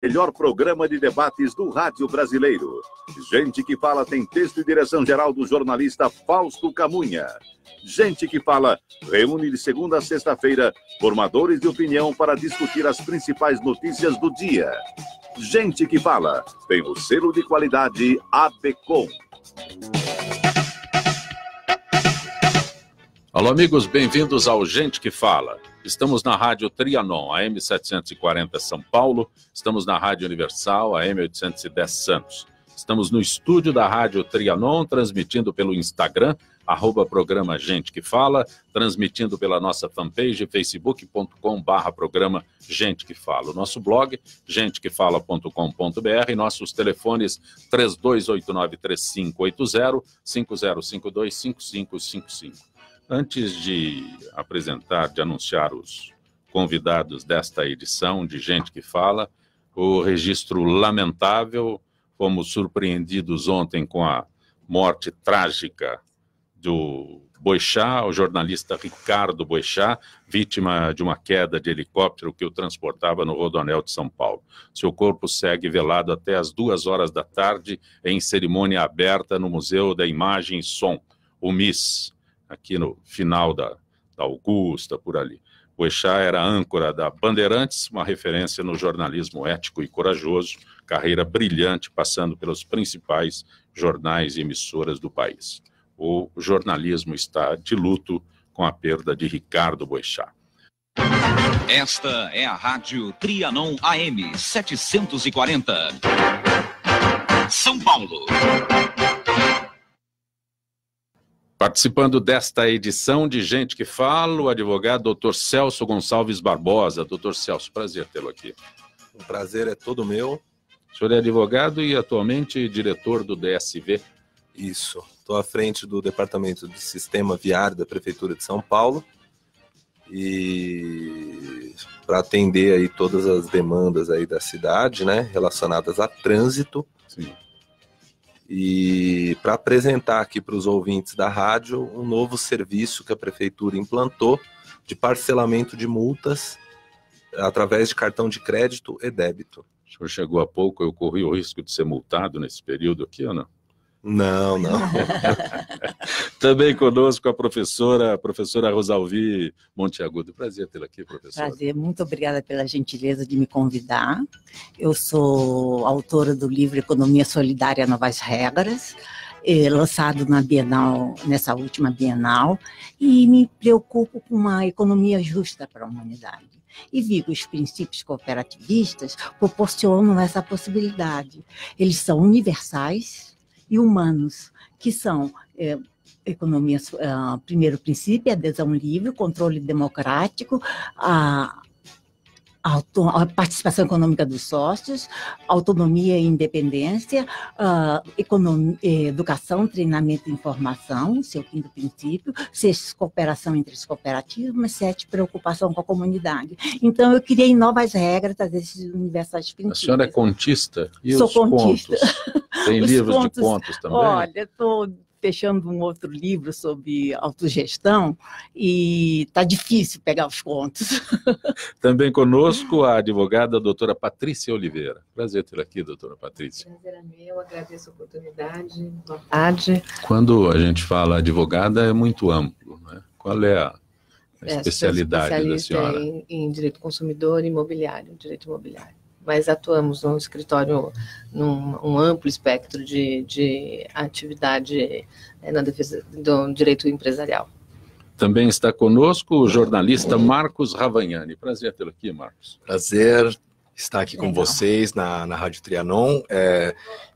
Melhor programa de debates do rádio brasileiro. Gente que Fala tem texto e direção geral do jornalista Fausto Camunha. Gente que Fala reúne de segunda a sexta-feira formadores de opinião para discutir as principais notícias do dia. Gente que Fala tem o selo de qualidade ABCOM. Alô, amigos, bem-vindos ao Gente que Fala. Estamos na Rádio Trianon, AM 740 São Paulo. Estamos na Rádio Universal, AM 810 Santos. Estamos no estúdio da Rádio Trianon, transmitindo pelo Instagram, @programa Gente que Fala, transmitindo pela nossa fanpage, facebook.com/programa Gente que Fala. O nosso blog, gentequefala.com.br, nossos telefones 3289-3580, 5052-5555. Antes de apresentar, de anunciar os convidados desta edição de Gente que Fala, o registro lamentável, fomos surpreendidos ontem com a morte trágica do Boixá, o jornalista Ricardo Boixá, vítima de uma queda de helicóptero que o transportava no Rodoanel de São Paulo. Seu corpo segue velado até às 2h da tarde em cerimônia aberta no Museu da Imagem e Som, o MIS, aqui no final da Augusta, por ali. Boixá era âncora da Bandeirantes, uma referência no jornalismo ético e corajoso, carreira brilhante, passando pelos principais jornais e emissoras do país. O jornalismo está de luto com a perda de Ricardo Boixá. Esta é a Rádio Trianon AM 740. São Paulo. Participando desta edição de Gente que Fala, o advogado Dr. Celso Gonçalves Barbosa. Dr. Celso, prazer tê-lo aqui. O prazer é todo meu. O senhor é advogado e atualmente diretor do DSV? Isso. Estou à frente do Departamento de Sistema Viário da Prefeitura de São Paulo e para atender aí todas as demandas aí da cidade, né, relacionadas a trânsito. Sim. E para apresentar aqui para os ouvintes da rádio um novo serviço que a Prefeitura implantou de parcelamento de multas através de cartão de crédito e débito. O senhor chegou há pouco, eu corri o risco de ser multado nesse período aqui ou não? Não. Também conosco a professora Rosalvi Monteagudo. Prazer tê-la aqui, professora. Prazer, muito obrigada pela gentileza de me convidar. Eu sou autora do livro Economia Solidária, Novas Regras, lançado na Bienal, nessa última Bienal, e me preocupo com uma economia justa para a humanidade. E vi que os princípios cooperativistas proporcionam essa possibilidade. Eles são universais e humanos, que são economias, primeiro princípio, adesão livre, controle democrático, a participação econômica dos sócios, autonomia e independência, educação, treinamento e informação, seu quinto princípio, 6, cooperação entre as cooperativas, 7, preocupação com a comunidade. Então, eu criei novas regras desses universais princípios. A senhora é contista? E Sou os contista. Contos? Tem livros de contos também? Olha, estou fechando um outro livro sobre autogestão e está difícil pegar os contos. Também conosco a advogada doutora Patrícia Oliveira. Prazer ter aqui, doutora Patrícia. Prazer é meu, agradeço a oportunidade. Boa tarde. Quando a gente fala advogada é muito amplo, né? Qual é a especialidade da senhora? Em direito consumidor e imobiliário, direito imobiliário. Mas atuamos num escritório, num amplo espectro de atividade na defesa do direito empresarial. Também está conosco o jornalista Marcos Ravagnani. Prazer tê-lo aqui, Marcos. Prazer estar aqui com vocês na Rádio Trianon.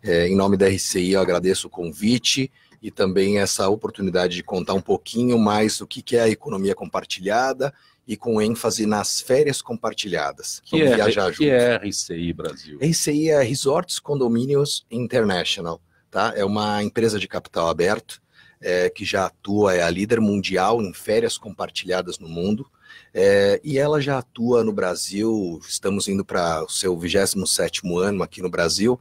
Em nome da RCI, eu agradeço o convite e também essa oportunidade de contar um pouquinho mais do que é a economia compartilhada e com ênfase nas férias compartilhadas. Que é RCI Brasil? RCI é Resorts Condominiums International, tá? É uma empresa de capital aberto que já atua, é a líder mundial em férias compartilhadas no mundo, e ela já atua no Brasil. Estamos indo para o seu 27º ano aqui no Brasil,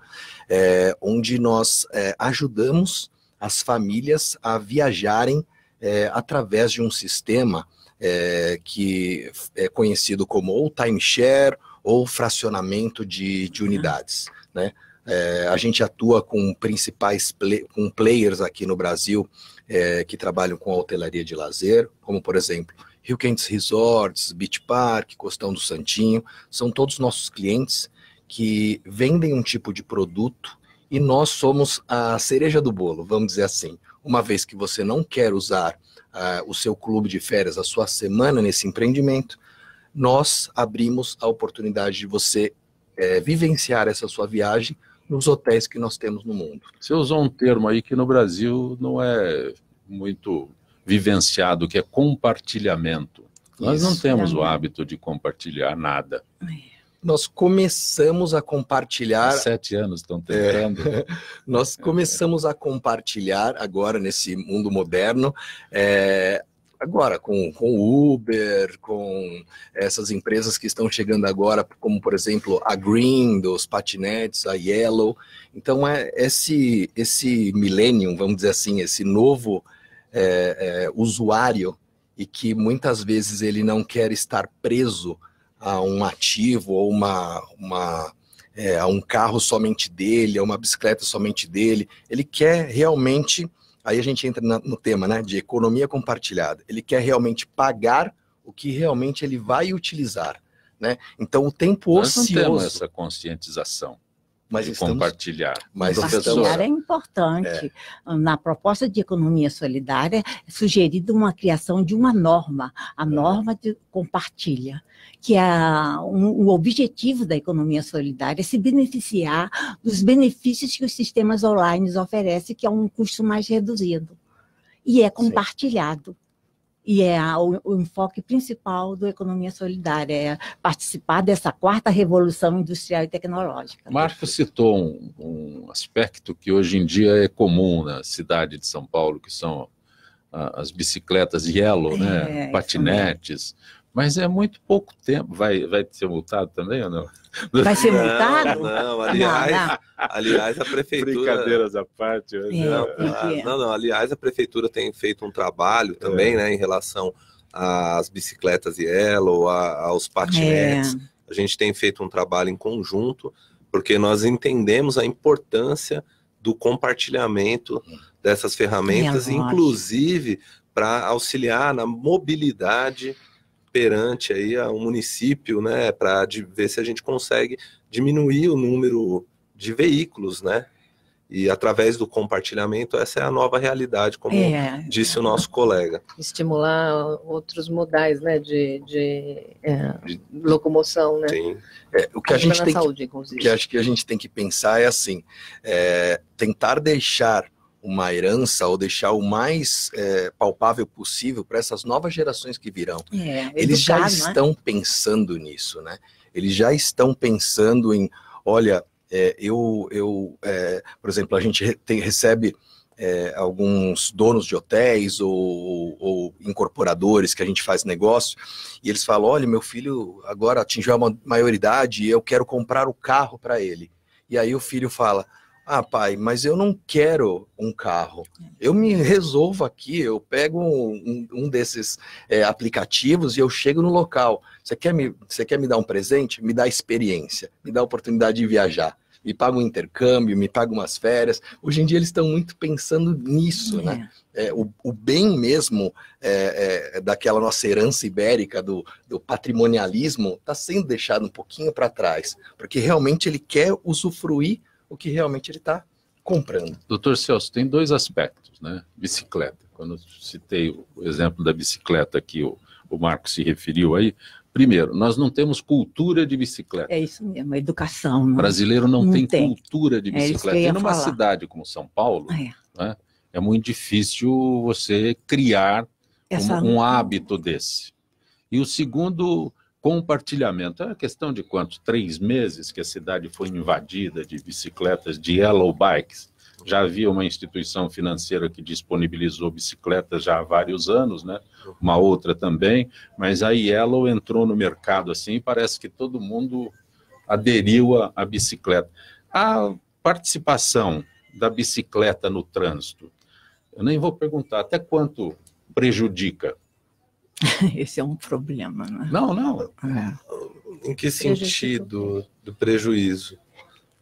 onde nós ajudamos as famílias a viajarem através de um sistema que é conhecido como ou timeshare ou fracionamento de unidades, né? A gente atua com com players aqui no Brasil que trabalham com a hotelaria de lazer, como por exemplo, Rio Quentes Resorts, Beach Park, Costão do Santinho, são todos nossos clientes que vendem um tipo de produto e nós somos a cereja do bolo, vamos dizer assim. Uma vez que você não quer usar o seu clube de férias, a sua semana nesse empreendimento, nós abrimos a oportunidade de você vivenciar essa sua viagem nos hotéis que nós temos no mundo. Você usou um termo aí que no Brasil não é muito vivenciado, que é compartilhamento. Nós não temos o hábito de compartilhar nada. Nós começamos a compartilhar... Há 7 anos estão tentando. Nós começamos a compartilhar agora nesse mundo moderno, agora com o Uber, com essas empresas que estão chegando agora, como por exemplo a Green, dos patinetes, a Yellow. Então esse millennium, vamos dizer assim, esse novo usuário, e que muitas vezes ele não quer estar preso a um ativo ou a um carro somente dele, a uma bicicleta somente dele. Ele quer realmente, aí a gente entra no tema, né, de economia compartilhada. Ele quer realmente pagar o que realmente ele vai utilizar, né? Então o tempo ocioso... Nós não temos essa conscientização. Mas compartilhar. Compartilhar é importante. Na proposta de economia solidária, é sugerida uma criação de uma norma, a norma de compartilha, que o objetivo da economia solidária é se beneficiar dos benefícios que os sistemas online oferecem, que é um custo mais reduzido. E é compartilhado. E é o enfoque principal da economia solidária, é participar dessa 4ª revolução industrial e tecnológica. Marcos citou um aspecto que hoje em dia é comum na cidade de São Paulo, que são as bicicletas Yellow, né? Patinetes. Mas é muito pouco tempo. Vai ser multado também ou não? Vai ser multado? Não, aliás, a prefeitura... Brincadeiras à parte. Aliás, a prefeitura tem feito um trabalho também, né, em relação às bicicletas Yellow, aos patinetes. A gente tem feito um trabalho em conjunto, porque nós entendemos a importância do compartilhamento dessas ferramentas, inclusive para auxiliar na mobilidade perante aí ao município, né, para ver se a gente consegue diminuir o número de veículos, né, e através do compartilhamento essa é a nova realidade, como disse o nosso colega. Estimular outros modais, né, de locomoção, né. Sim. O que a gente tem acho que a gente tem que pensar é assim, tentar deixar uma herança ou deixar o mais palpável possível para essas novas gerações que virão. Eles já estão pensando nisso, né? Eles já estão pensando em, olha, por exemplo, a gente recebe alguns donos de hotéis ou incorporadores que a gente faz negócio, e eles falam, olha, meu filho agora atingiu a maioridade e eu quero comprar o carro para ele. E aí o filho fala, ah, pai, mas eu não quero um carro. Eu me resolvo aqui, eu pego um desses aplicativos e eu chego no local. Você quer me dar um presente? Me dá experiência, me dá a oportunidade de viajar. Me paga um intercâmbio, me paga umas férias. Hoje em dia eles estão muito pensando nisso, né? O bem mesmo daquela nossa herança ibérica, do patrimonialismo, está sendo deixado um pouquinho para trás, porque realmente ele quer usufruir o que realmente ele está comprando. Doutor Celso, tem 2 aspectos, né? Bicicleta. Quando eu citei o exemplo da bicicleta que o Marcos se referiu aí, primeiro, nós não temos cultura de bicicleta. É isso mesmo, a educação. O brasileiro não tem cultura de bicicleta. E numa cidade como São Paulo, né, é muito difícil você criar um hábito desse. E o segundo, compartilhamento. É uma questão de quantos? 3 meses que a cidade foi invadida de bicicletas, de Yellow Bikes. Já havia uma instituição financeira que disponibilizou bicicletas já há vários anos, né? Uma outra também, mas a Yellow entrou no mercado assim e parece que todo mundo aderiu à bicicleta. A participação da bicicleta no trânsito, eu nem vou perguntar até quanto prejudica. Esse é um problema, né? Não. Em que sentido do prejuízo?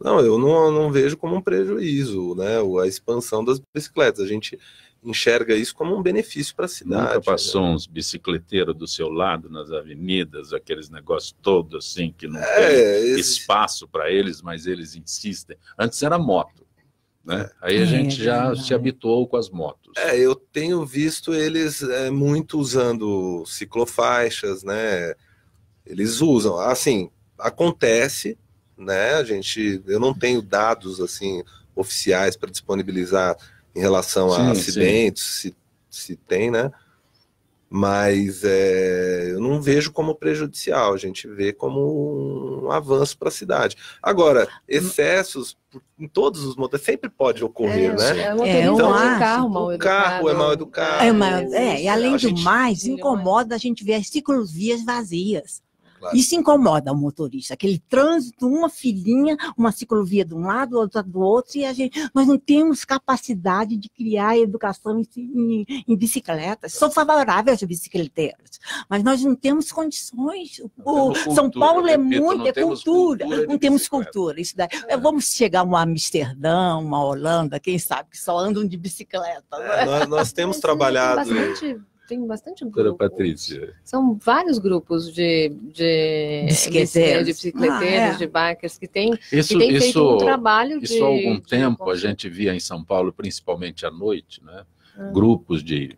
Não, eu não vejo como um prejuízo, né? A expansão das bicicletas. A gente enxerga isso como um benefício para a cidade. Nunca passou né? uns bicicleteiros do seu lado nas avenidas, aqueles negócios todos assim, que não tem espaço para eles, mas eles insistem. Antes era moto, né? Aí a gente já se habituou com as motos. Eu tenho visto eles muito usando ciclofaixas, né? Eles usam, assim, acontece, né? Eu não tenho dados assim oficiais para disponibilizar em relação a acidentes, se tem, né? Mas eu não vejo como prejudicial, a gente vê como um avanço para a cidade. Agora, excessos em todos os modelos sempre pode ocorrer, né? Então, o carro é mal educado. E além do mais, incomoda a gente ver as ciclovias vazias. Claro. Isso incomoda o motorista, aquele trânsito, uma filinha, uma ciclovia de um lado, outra do outro, e nós não temos capacidade de criar educação em bicicletas. Sou favorável aos bicicleteiros, mas nós não temos condições. São Paulo é muita cultura, não temos cultura. Isso daí. Vamos chegar a uma Amsterdã, uma Holanda, quem sabe, que só andam de bicicleta. Nós temos trabalhado... Tem bastante grupo. Patrícia. São vários grupos de bicicleteiros, de bikers que têm feito um trabalho Isso há algum tempo a gente via em São Paulo, principalmente à noite, né? Grupos de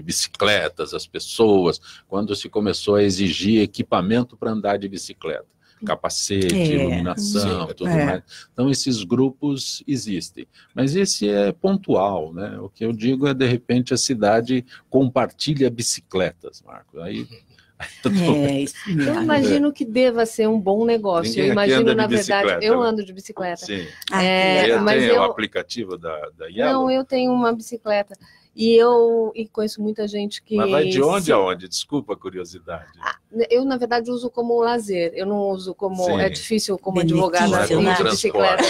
bicicletas, as pessoas, quando se começou a exigir equipamento para andar de bicicleta. Capacete, iluminação, tudo mais. Então, esses grupos existem. Mas esse é pontual, né? O que eu digo é, de repente, a cidade compartilha bicicletas, Marco. Aí... Eu imagino que deva ser um bom negócio. Ninguém eu imagino, na verdade, eu né? ando de bicicleta. Sim. Mas tem o aplicativo da Yellow? Não, eu tenho uma bicicleta. E conheço muita gente que... Mas vai de onde a onde? Desculpa a curiosidade. Eu, na verdade, uso como lazer. Eu não uso como... Sim. É difícil como advogada ir de bicicleta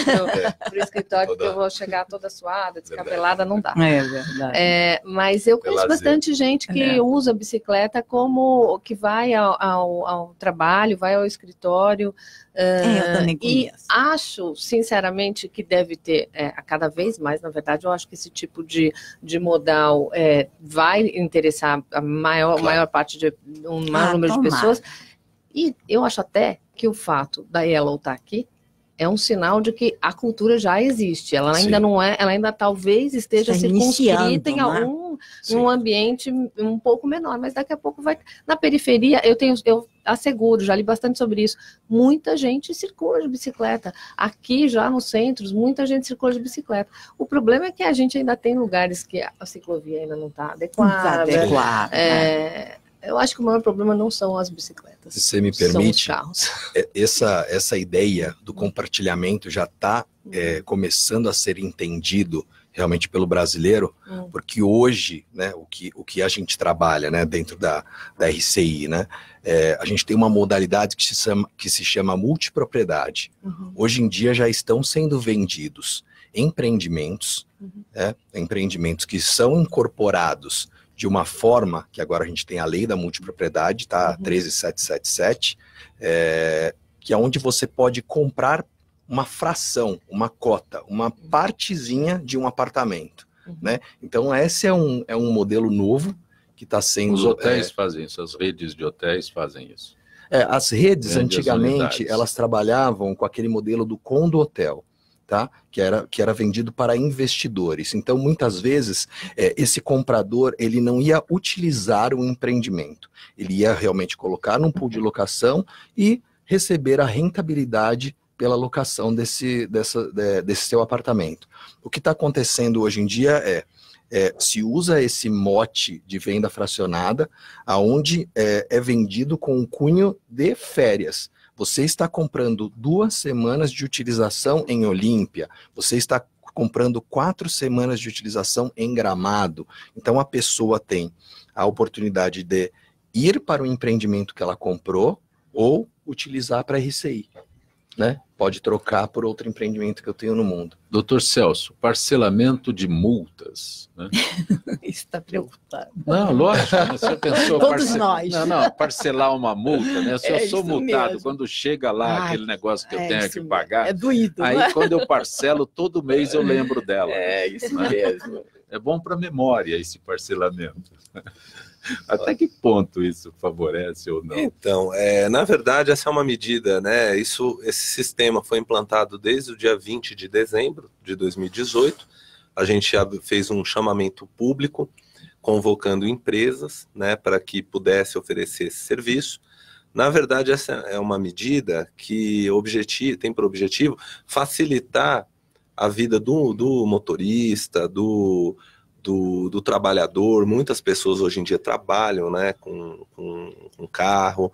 para o escritório, porque eu vou chegar toda suada, descabelada, não dá. É verdade. Mas eu conheço bastante gente que usa a bicicleta como... que vai ao trabalho, vai ao escritório. Eu também conheço. E acho, sinceramente, que deve ter, a cada vez mais, na verdade, eu acho que esse tipo de modal vai interessar a maior parte de um maior número de pessoas. E eu acho até que o fato da Yellow estar aqui é um sinal de que a cultura já existe. Ela ainda não é, ela ainda talvez esteja circunscrita em um ambiente um pouco menor, mas daqui a pouco vai. Na periferia, eu asseguro, já li bastante sobre isso, muita gente circula de bicicleta. Aqui, já nos centros, muita gente circula de bicicleta. O problema é que a gente ainda tem lugares que a ciclovia ainda não está adequada. Eu acho que o maior problema não são as bicicletas. Se você me permite, são os carros. Essa ideia do compartilhamento já está começando a ser entendido realmente pelo brasileiro, porque hoje, né, o que a gente trabalha, né, dentro da RCI, né, a gente tem uma modalidade que se chama multipropriedade. Hoje em dia já estão sendo vendidos empreendimentos, empreendimentos que são incorporados de uma forma, que agora a gente tem a lei da multipropriedade, tá? 13777, que é onde você pode comprar uma fração, uma cota, uma partezinha de um apartamento, né? Então esse é um modelo novo que está sendo... Os hotéis fazem isso, as redes de hotéis fazem isso. As redes, antigamente, elas trabalhavam com aquele modelo do condo-hotel. Tá? Que era vendido para investidores. Então, muitas vezes, esse comprador ele não ia utilizar o empreendimento. Ele ia realmente colocar num pool de locação e receber a rentabilidade pela locação desse seu apartamento. O que está acontecendo hoje em dia se usa esse mote de venda fracionada, aonde é vendido com um cunho de férias. Você está comprando 2 semanas de utilização em Olímpia, você está comprando 4 semanas de utilização em Gramado. Então a pessoa tem a oportunidade de ir para o empreendimento que ela comprou ou utilizar para RCI, né? pode trocar por outro empreendimento que eu tenho no mundo. Doutor Celso, parcelamento de multas, né? Isso está preocupado. Não, lógico, né? Você pensou Todos nós. Não, parcelar uma multa, né? Se eu sou multado, mesmo. quando chega lá aquele negócio que eu tenho que pagar, é doído, aí né? quando eu parcelo, todo mês eu lembro dela. É isso né? mesmo. É bom para memória esse parcelamento. Até que ponto isso favorece ou não? Então, na verdade, essa é uma medida, né? Esse sistema foi implantado desde o dia 20 de dezembro de 2018. A gente fez um chamamento público, convocando empresas, né, para que pudesse oferecer esse serviço. Na verdade, essa é uma medida que tem por objetivo facilitar a vida do motorista, do trabalhador. Muitas pessoas hoje em dia trabalham, né, com carro,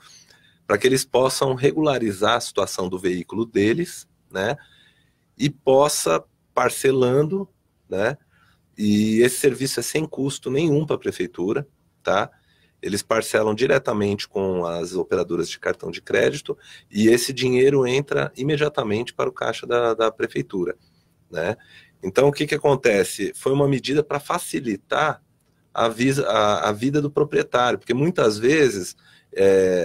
para que eles possam regularizar a situação do veículo deles, né, e possa parcelando, né, e esse serviço é sem custo nenhum para a prefeitura, tá? Eles parcelam diretamente com as operadoras de cartão de crédito e esse dinheiro entra imediatamente para o caixa da prefeitura, né? Então, o que acontece? Foi uma medida para facilitar a vida do proprietário, porque muitas vezes,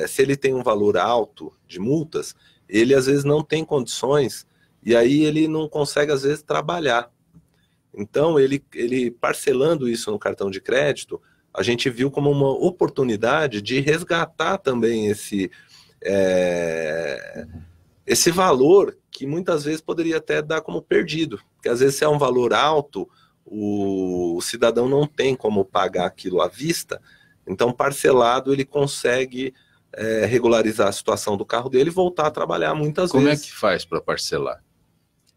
se ele tem um valor alto de multas, ele às vezes não tem condições e aí ele não consegue às vezes trabalhar. Então, ele parcelando isso no cartão de crédito, a gente viu como uma oportunidade de resgatar também esse valor que muitas vezes poderia até dar como perdido, porque às vezes se é um valor alto, o cidadão não tem como pagar aquilo à vista, então parcelado ele consegue regularizar a situação do carro dele e voltar a trabalhar muitas vezes. Como é que faz para parcelar?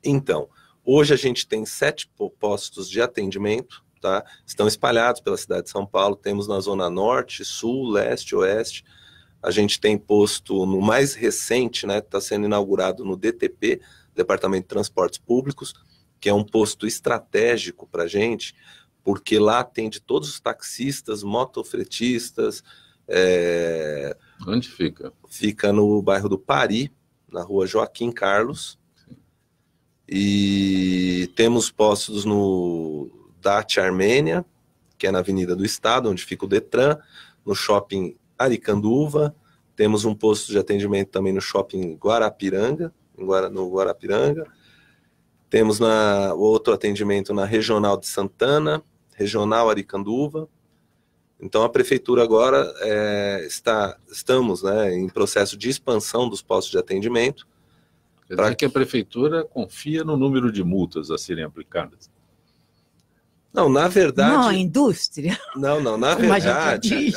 Então, hoje a gente tem 7 postos de atendimento, tá? Estão espalhados pela cidade de São Paulo, temos na Zona Norte, Sul, Leste, Oeste. A gente tem posto no mais recente, né, está sendo inaugurado no DTP, Departamento de Transportes Públicos, que é um posto estratégico para a gente, porque lá atende todos os taxistas, motofretistas. Onde fica? Fica no bairro do Pari, na rua Joaquim Carlos. E temos postos no DAT Armênia, que é na Avenida do Estado, onde fica o Detran, no Shopping Aricanduva. Temos um posto de atendimento também no Shopping Guarapiranga, no Guarapiranga. Temos outro atendimento na Regional de Santana, Regional Aricanduva. Então a prefeitura agora estamos, né, em processo de expansão dos postos de atendimento. Quer dizer que a prefeitura confia no número de multas a serem aplicadas? Não, na verdade... Não, a indústria. Não, na verdade,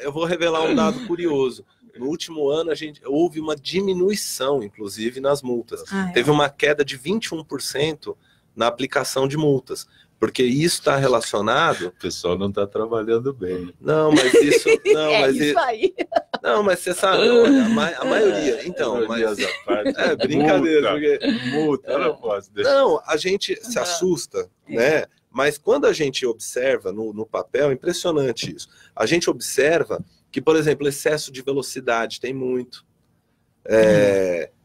eu vou revelar um dado curioso. No último ano, houve uma diminuição, inclusive, nas multas. Teve uma queda de 21% na aplicação de multas, porque isso está relacionado... O pessoal não está trabalhando bem. Não, mas isso... isso aí. Não, mas você sabe, a maioria... Então, brincadeira. Multa, eu não posso deixar. Não, a gente se assusta, né? Mas quando a gente observa no papel, é impressionante isso. A gente observa que, por exemplo, excesso de velocidade tem muito.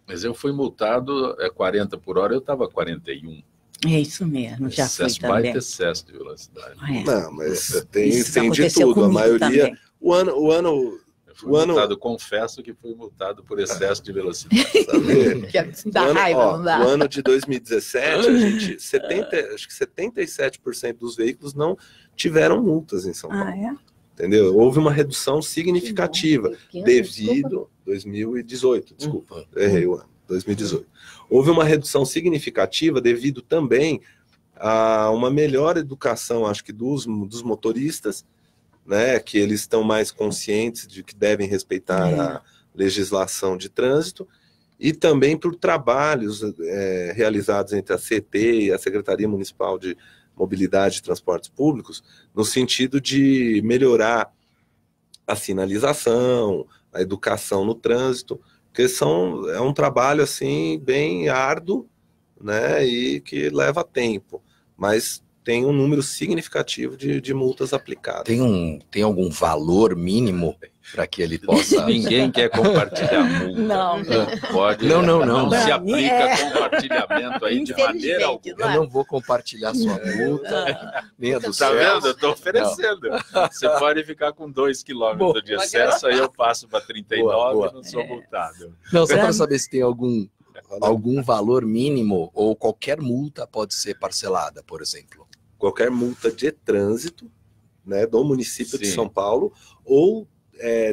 Mas eu fui multado 40 por hora, eu estava 41. É isso mesmo, já fui também. Baita excesso de velocidade. Não, mas tem de tudo. A maioria... Também. O ano... Confesso que fui multado por excesso de velocidade. Dá raiva, não dá. O ano de 2017, acho que 77% dos veículos não tiveram multas em São Paulo. Entendeu? Houve uma redução significativa devido... 2018, desculpa, errei o ano, 2018. Houve uma redução significativa devido também a uma melhor educação, acho que dos motoristas, né, que eles estão mais conscientes de que devem respeitar a legislação de trânsito, e também por trabalhos realizados entre a CET e a Secretaria Municipal de Mobilidade e Transportes Públicos, no sentido de melhorar a sinalização, a educação no trânsito, porque é um trabalho assim bem árduo, né, e que leva tempo, mas tem um número significativo de multas aplicadas. Tem algum valor mínimo para que ele possa... Ninguém quer compartilhar multa. Não. Pode, Não. se aplica compartilhamento aí de maneira alguma. Eu não vou compartilhar sua multa, nem a do Tá céu. vendo? Eu estou oferecendo. Você pode ficar com 2 quilômetros de excesso, aí eu passo para 39 Boa. e não sou multado. Não, só para saber se tem algum valor mínimo ou qualquer multa pode ser parcelada, por exemplo. Qualquer multa de trânsito, né, do município de Sim. São Paulo, ou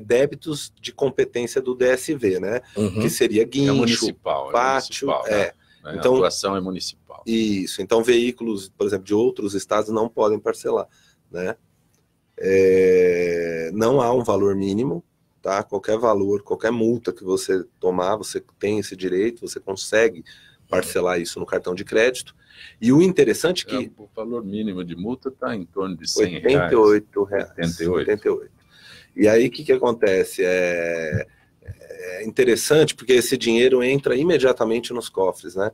débitos de competência do DSV, né? Que seria É guincho, municipal. pátio, Né? Então, a atuação é municipal. Isso, então veículos, por exemplo, de outros estados não podem parcelar, né? Não há um valor mínimo, tá? Qualquer valor, qualquer multa que você tomar, você tem esse direito, você consegue parcelar isso no cartão de crédito. E o interessante é que... O valor mínimo de multa está em torno de R$ 100. R$ 88. E aí, o que acontece? É interessante porque esse dinheiro entra imediatamente nos cofres, né?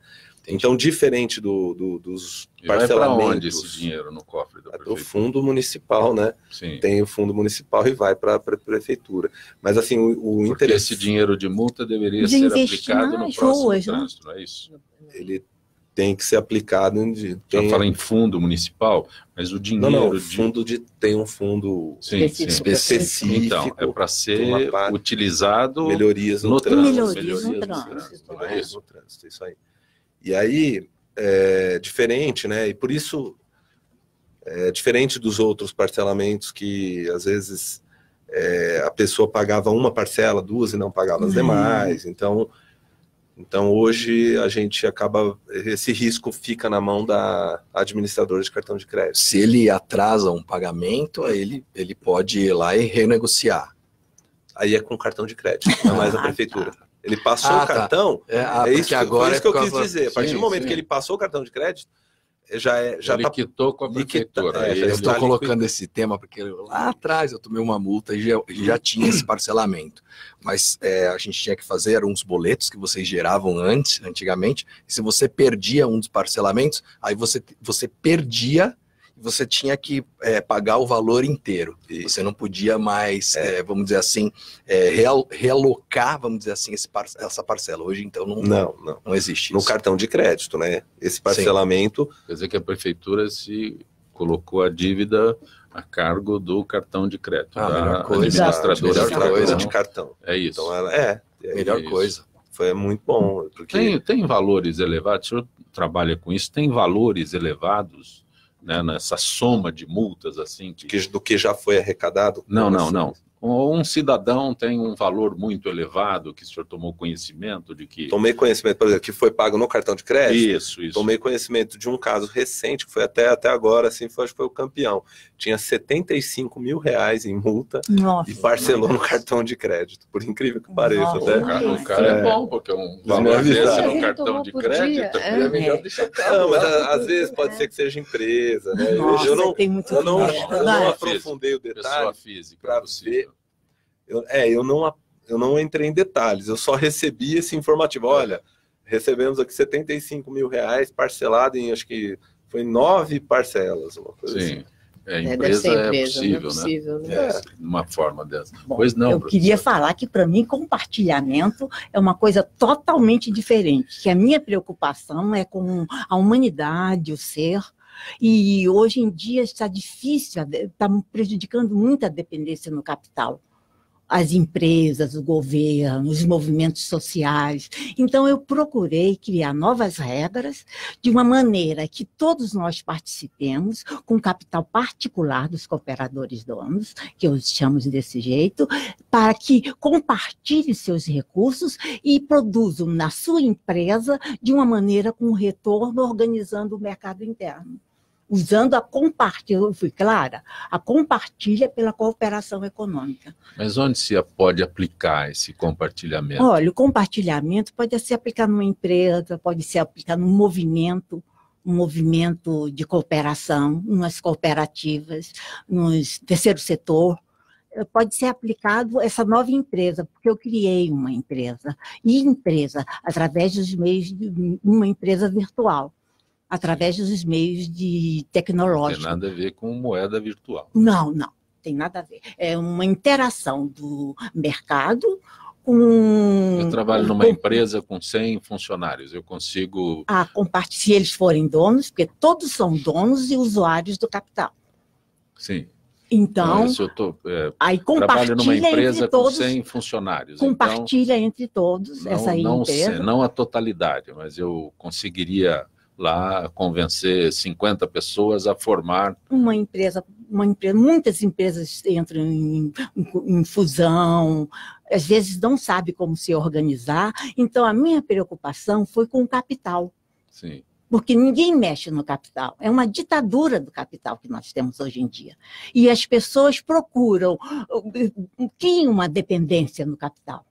Então, diferente dos parcelamentos... Vai para onde esse dinheiro no cofre da prefeitura? Vai para o fundo municipal, né? Sim. Tem o fundo municipal e vai para a prefeitura. Mas, assim, o Porque interesse... esse dinheiro de multa deveria De ser investir aplicado no nas próximo ruas, né? trânsito, não é isso? Ele tem que ser aplicado em... Já fala em fundo municipal, mas o dinheiro... Tem um fundo específico. Então, é para ser utilizado... Melhorias no trânsito. No trânsito, isso aí. E aí, diferente, né? E por isso, diferente dos outros parcelamentos que, às vezes, a pessoa pagava uma parcela, 2 e não pagava as demais. Então, hoje, a gente acaba... Esse risco fica na mão da administradora de cartão de crédito. Se ele atrasa um pagamento, ele pode ir lá e renegociar. Aí é com cartão de crédito, não é mais a prefeitura. Ele passou o cartão, isso, agora isso que eu quis dizer. A partir do momento que ele passou o cartão de crédito, ele quitou com a prefeitura. Eu estou colocando esse tema porque lá atrás eu tomei uma multa e já tinha esse parcelamento. Mas a gente tinha que fazer uns boletos que vocês geravam antigamente. E se você perdia um dos parcelamentos, aí você perdia... Você tinha que pagar o valor inteiro. Você não podia mais, vamos dizer assim, realocar, vamos dizer assim, essa parcela. Hoje, então, não existe no isso. Cartão de crédito, né? Esse parcelamento... Quer dizer que a prefeitura se colocou a dívida a cargo do cartão de crédito, da administradora de cartão. É isso. Então, melhor coisa. Foi muito bom. Porque... Tem valores elevados? O senhor trabalha com isso? Tem valores elevados? Né, nessa soma de multas assim do que já foi arrecadado? Não. Um cidadão tem um valor muito elevado que o senhor tomou conhecimento de que... Tomei conhecimento, por exemplo, que foi pago no cartão de crédito. Isso. Tomei conhecimento de um caso recente, que foi até agora, assim, acho que foi o campeão. Tinha R$75 mil em multa. Nossa, e parcelou no cartão de crédito, por incrível que pareça. O cara é bom, porque um valor desse no cartão de crédito é melhor deixar claro. Não, mas às vezes pode ser que seja empresa, né? Nossa, eu não aprofundei o detalhe. Pessoa física, para ver. Eu não entrei em detalhes, eu só recebi esse informativo. Olha, recebemos aqui R$75 mil parcelado em, acho que foi 9 parcelas, uma coisa assim. Empresa é possível, né? Uma forma dessa. Bom, eu queria falar que, para mim, compartilhamento é uma coisa totalmente diferente, que a minha preocupação é com a humanidade, o ser, e hoje em dia está difícil, está prejudicando muito a dependência no capital. As empresas, o governo, os movimentos sociais. Então, eu procurei criar novas regras de uma maneira que todos nós participemos com capital particular dos cooperadores donos, que eu chamo desse jeito, para que compartilhem seus recursos e produzam na sua empresa de uma maneira com retorno, organizando o mercado interno. Usando a compartilha, eu fui clara, a compartilha pela cooperação econômica. Mas onde se pode aplicar esse compartilhamento? Olha, o compartilhamento pode ser aplicado numa empresa, pode ser aplicado num movimento, um movimento de cooperação, nas cooperativas, no terceiro setor. Pode ser aplicado essa nova empresa, porque eu criei uma empresa, através dos meios de uma empresa virtual. através dos meios tecnológicos. Não tem nada a ver com moeda virtual. Não, tem nada a ver. É uma interação do mercado com... Eu trabalho numa empresa com 100 funcionários, eu consigo... se eles forem donos, porque todos são donos e usuários do capital. Sim. Então, aí trabalho numa empresa entre todos, com 100 funcionários. Compartilha entre todos essa empresa. Não a totalidade, mas eu conseguiria lá convencer 50 pessoas a formar... Uma empresa, muitas empresas entram em fusão, às vezes não sabe como se organizar. Então, a minha preocupação foi com o capital. Sim. Porque ninguém mexe no capital. É uma ditadura do capital que nós temos hoje em dia. E as pessoas procuram, criam uma dependência no capital.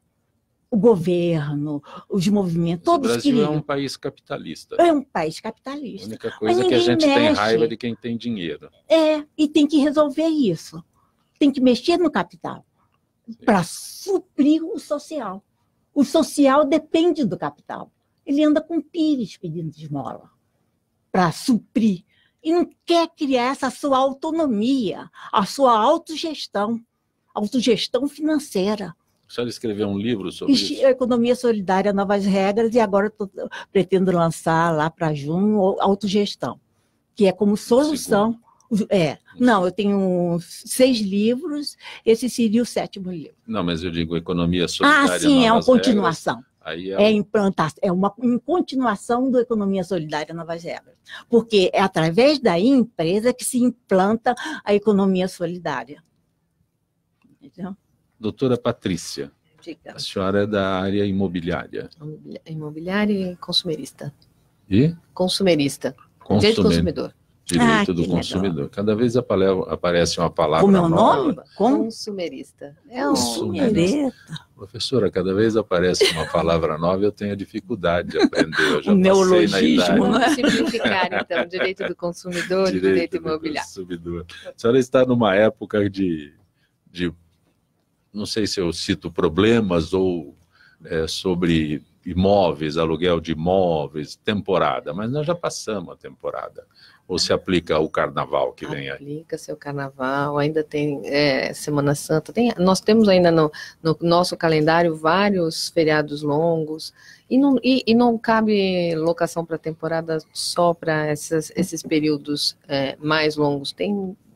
O governo, os movimentos, todos criam. O Brasil criam. É um país capitalista. É um país capitalista. A única coisa é que a gente tem raiva de quem tem dinheiro. E tem que resolver isso. Tem que mexer no capital para suprir o social. O social depende do capital. Ele anda com pires pedindo esmola para suprir. E não quer criar essa sua autonomia, a sua autogestão financeira. A senhora escreveu um livro sobre isso? Economia Solidária, Novas Regras, e agora pretendo lançar lá para junho autogestão, que é como solução. Não, eu tenho 6 livros, esse seria o 7º livro. Não, mas eu digo Economia Solidária, sim, é uma continuação. Aí É uma continuação do Economia Solidária Novas Regras, porque é através da empresa que se implanta a economia solidária. Entendeu? Doutora Patrícia, Diga. A senhora é da área imobiliária. Imobiliária e consumerista. E? Consumerista. Direito do consumidor. Direito do consumidor. Legal. Cada vez aparece uma palavra Como é o nova. nome? Consumerista. Consumerista. Professora, cada vez aparece uma palavra nova, eu tenho dificuldade de aprender. Eu já O neologismo, passei na idade. Vamos simplificar, então, direito do consumidor e direito imobiliário. Consumidor. A senhora está numa época de não sei se eu cito problemas ou sobre imóveis, aluguel de imóveis, temporada, mas nós já passamos a temporada. Ou se aplica o carnaval que vem aí? Aplica-se o carnaval, ainda tem Semana Santa. Nós temos ainda no nosso calendário vários feriados longos, e não cabe locação para temporada só para esses períodos mais longos.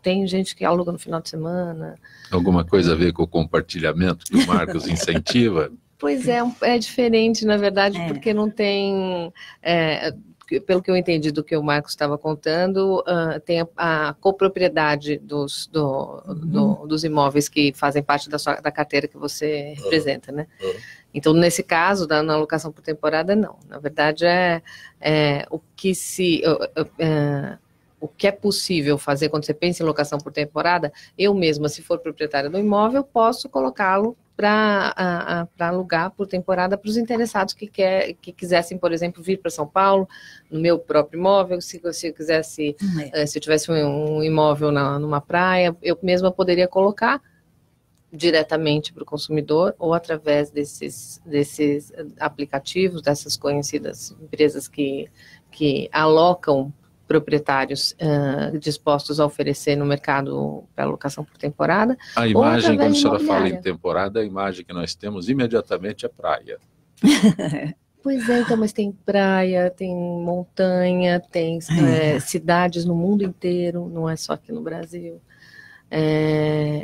Tem gente que aluga no final de semana. Alguma coisa a ver com o compartilhamento que o Marcos incentiva? Pois é diferente, na verdade, porque não tem... pelo que eu entendi do que o Marcos estava contando, tem a copropriedade dos imóveis que fazem parte da carteira que você representa, né? Então, nesse caso, na alocação por temporada, não. Na verdade, o que é possível fazer quando você pensa em locação por temporada, eu mesma, se for proprietária do imóvel, posso colocá-lo para alugar por temporada para os interessados que quisessem, por exemplo, vir para São Paulo, no meu próprio imóvel, se eu quisesse, se eu tivesse um imóvel numa praia, eu mesma poderia colocar diretamente para o consumidor ou através desses aplicativos, dessas conhecidas empresas que alocam proprietários dispostos a oferecer no mercado para alocação por temporada. A imagem, quando a senhora fala em temporada, a imagem que nós temos imediatamente é praia. Pois é, então, mas tem praia, tem montanha, tem cidades no mundo inteiro, não é só aqui no Brasil.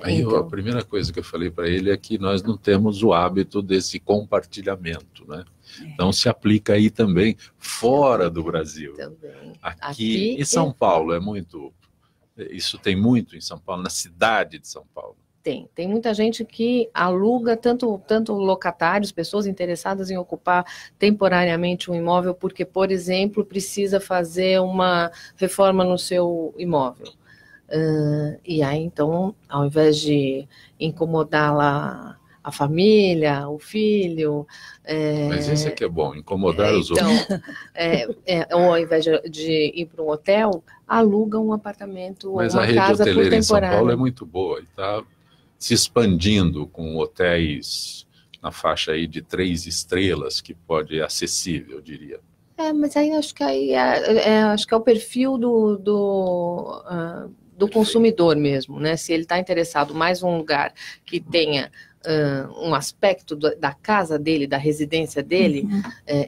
A primeira coisa que eu falei para ele é que nós não temos o hábito desse compartilhamento, né? Então se aplica aí também, fora do Brasil. Também. Aqui em São Paulo isso tem muito em São Paulo, na cidade de São Paulo. Tem muita gente que aluga, tanto locatários, pessoas interessadas em ocupar temporariamente um imóvel, porque, por exemplo, precisa fazer uma reforma no seu imóvel. E aí, então, ao invés de incomodar lá a família, o filho... Mas esse aqui é bom, incomodar os outros. Ou ao invés de ir para um hotel, aluga um apartamento ou uma casa por temporada. Mas a rede hoteleira em São Paulo é muito boa, e está se expandindo com hotéis na faixa aí de 3 estrelas, que pode ser acessível, eu diria. Mas aí acho que acho que é o perfil do consumidor mesmo, né? Se ele está interessado mais em um lugar que tenha um aspecto da casa dele, da residência dele,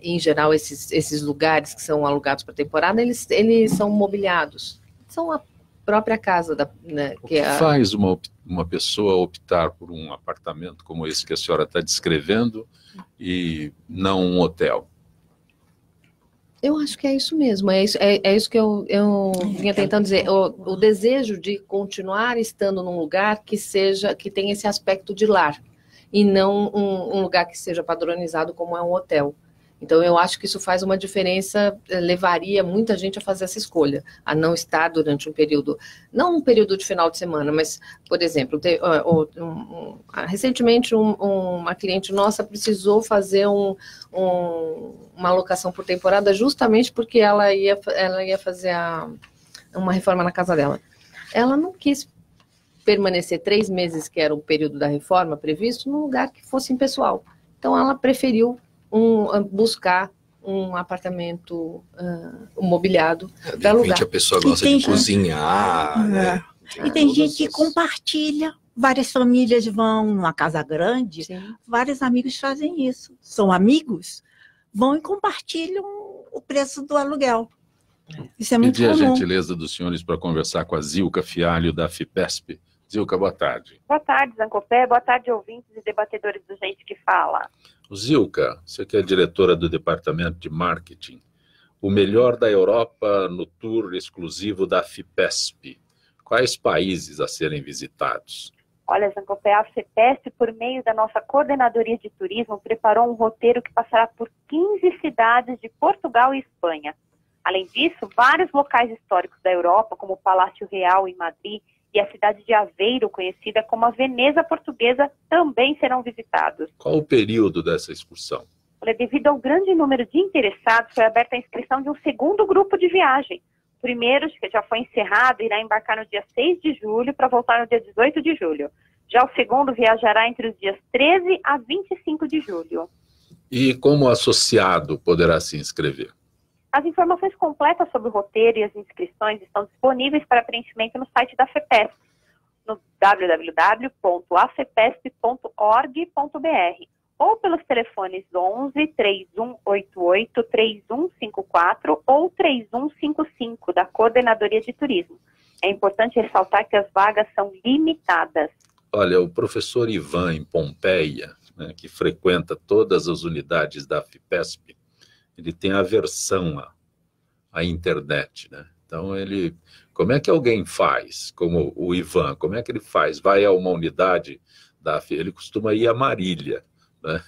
em geral esses lugares que são alugados para temporada, eles são mobiliados, são a própria casa né, o que faz uma pessoa optar por um apartamento como esse que a senhora está descrevendo e não um hotel? Eu acho que é isso mesmo, é isso que eu vinha tentando dizer, o desejo de continuar estando num lugar que tenha esse aspecto de lar, e não um lugar que seja padronizado como é um hotel. Então, eu acho que isso faz uma diferença, levaria muita gente a fazer essa escolha, a não estar durante um período, não um período de final de semana, mas, por exemplo, recentemente uma cliente nossa precisou fazer uma alocação por temporada justamente porque ela ia fazer uma reforma na casa dela. Ela não quis permanecer 3 meses, que era o período da reforma previsto, num lugar que fosse impessoal. Então, ela preferiu buscar um apartamento mobiliado para alugar. De repente a pessoa gosta de cozinhar, né? E tem gente que compartilha. Várias famílias vão numa casa grande, vários amigos fazem isso. São amigos, vão e compartilham o preço do aluguel. Isso é muito comum. Pedir a gentileza dos senhores para conversar com a Zilka Fialho, da FIPESP. Zilka, boa tarde. Boa tarde, Zancopé. Boa tarde, ouvintes e debatedores do Gente que Fala. Zilka, você que é diretora do Departamento de Marketing, o melhor da Europa no tour exclusivo da FIPESP. Quais países a serem visitados? Olha, Zancopé, a FIPESP, por meio da nossa Coordenadoria de Turismo, preparou um roteiro que passará por 15 cidades de Portugal e Espanha. Além disso, vários locais históricos da Europa, como o Palácio Real em Madrid e a cidade de Aveiro, conhecida como a Veneza Portuguesa, também serão visitados. Qual o período dessa excursão? Olha, devido ao grande número de interessados, foi aberta a inscrição de um segundo grupo de viagem. O primeiro, que já foi encerrado, irá embarcar no dia 6 de julho para voltar no dia 18 de julho. Já o segundo viajará entre os dias 13 a 25 de julho. E como associado poderá se inscrever? As informações completas sobre o roteiro e as inscrições estão disponíveis para preenchimento no site da FIPESP, no www.afepesp.org.br ou pelos telefones 11 3188 3154 ou 3155 da Coordenadoria de Turismo. É importante ressaltar que as vagas são limitadas. Olha, o professor Ivan, em Pompeia, né, que frequenta todas as unidades da FIPESP, ele tem aversão à internet, né? Então, como é que alguém faz, como o Ivan, como é que ele faz? Vai a uma unidade ele costuma ir a Marília, né?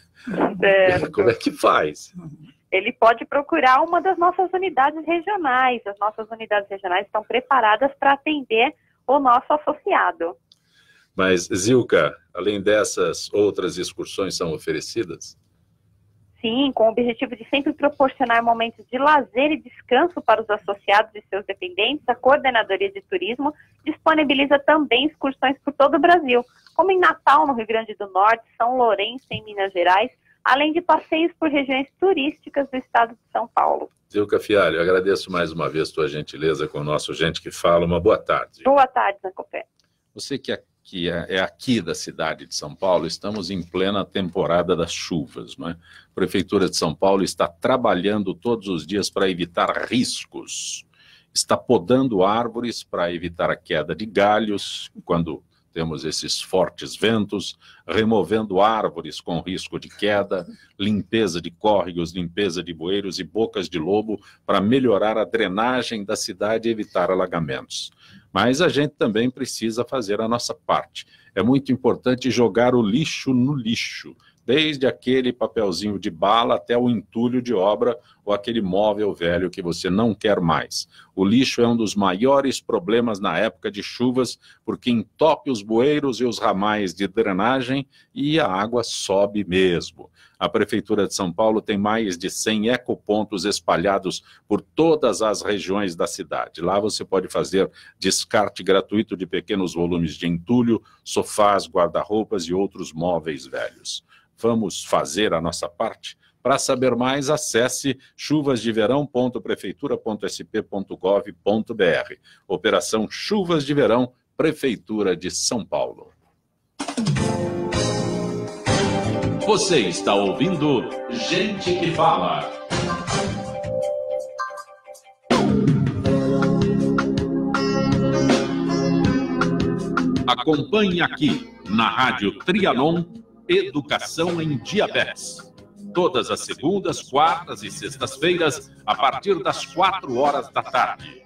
Como é que faz? Ele pode procurar uma das nossas unidades regionais. As nossas unidades regionais estão preparadas para atender o nosso associado. Mas, Zilka, além dessas, outras excursões são oferecidas? Sim, com o objetivo de sempre proporcionar momentos de lazer e descanso para os associados e seus dependentes, a Coordenadoria de Turismo disponibiliza também excursões por todo o Brasil, como em Natal, no Rio Grande do Norte, São Lourenço, em Minas Gerais, além de passeios por regiões turísticas do estado de São Paulo. Zilka Fialho, agradeço mais uma vez tua gentileza com o nosso Gente que Fala. Uma boa tarde. Boa tarde, Zancopé. Você que é aqui da cidade de São Paulo, estamos em plena temporada das chuvas, não é? A Prefeitura de São Paulo está trabalhando todos os dias para evitar riscos. Está podando árvores para evitar a queda de galhos, quando temos esses fortes ventos, removendo árvores com risco de queda, limpeza de córregos, limpeza de bueiros e bocas de lobo para melhorar a drenagem da cidade e evitar alagamentos. Mas a gente também precisa fazer a nossa parte. É muito importante jogar o lixo no lixo, desde aquele papelzinho de bala até o entulho de obra ou aquele móvel velho que você não quer mais. O lixo é um dos maiores problemas na época de chuvas, porque entope os bueiros e os ramais de drenagem e a água sobe mesmo. A Prefeitura de São Paulo tem mais de 100 ecopontos espalhados por todas as regiões da cidade. Lá você pode fazer descarte gratuito de pequenos volumes de entulho, sofás, guarda-roupas e outros móveis velhos. Vamos fazer a nossa parte? Para saber mais, acesse chuvasdeverão.prefeitura.sp.gov.br. Operação Chuvas de Verão, Prefeitura de São Paulo. Você está ouvindo Gente que Fala. Acompanhe aqui, na Rádio Trianon, Educação em Diabetes. Todas as segundas, quartas e sextas-feiras, a partir das 4h da tarde.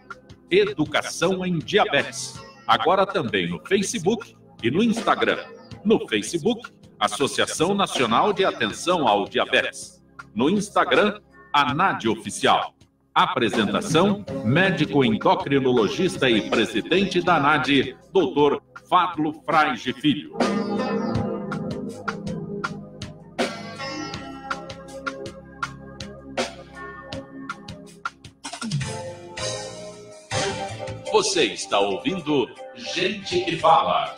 Educação em Diabetes. Agora também no Facebook e no Instagram. No Facebook, Associação Nacional de Atenção ao Diabetes. No Instagram, ANAD Oficial. Apresentação, médico endocrinologista e presidente da ANAD, Dr. Fadlo Frage Filho. Você está ouvindo Gente que Fala.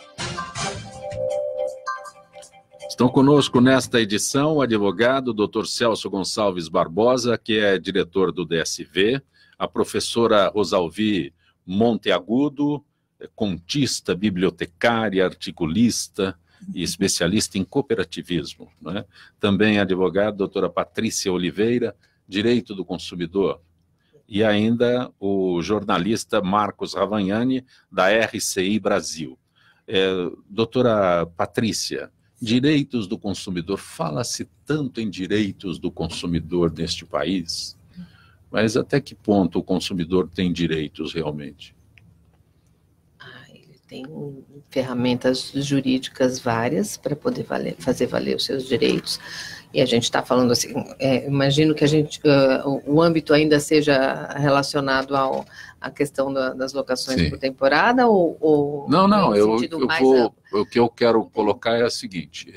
Estão conosco nesta edição o advogado Dr. Celso Gonçalves Barbosa, que é diretor do DSV, a professora Rosalvi Monteagudo, contista, bibliotecária, articulista e especialista em cooperativismo, né? Também a advogada doutora Patrícia Oliveira, Direito do Consumidor, e ainda o jornalista Marcos Ravagnani, da RCI Brasil. Doutora Patrícia, direitos do consumidor, fala-se tanto em direitos do consumidor neste país, mas até que ponto o consumidor tem direitos realmente? Ele tem ferramentas jurídicas várias para poder fazer valer os seus direitos. E a gente está falando assim, imagino que o âmbito ainda seja relacionado à questão das locações Sim. por temporada ou Não, o que eu quero Entendi. colocar é o seguinte,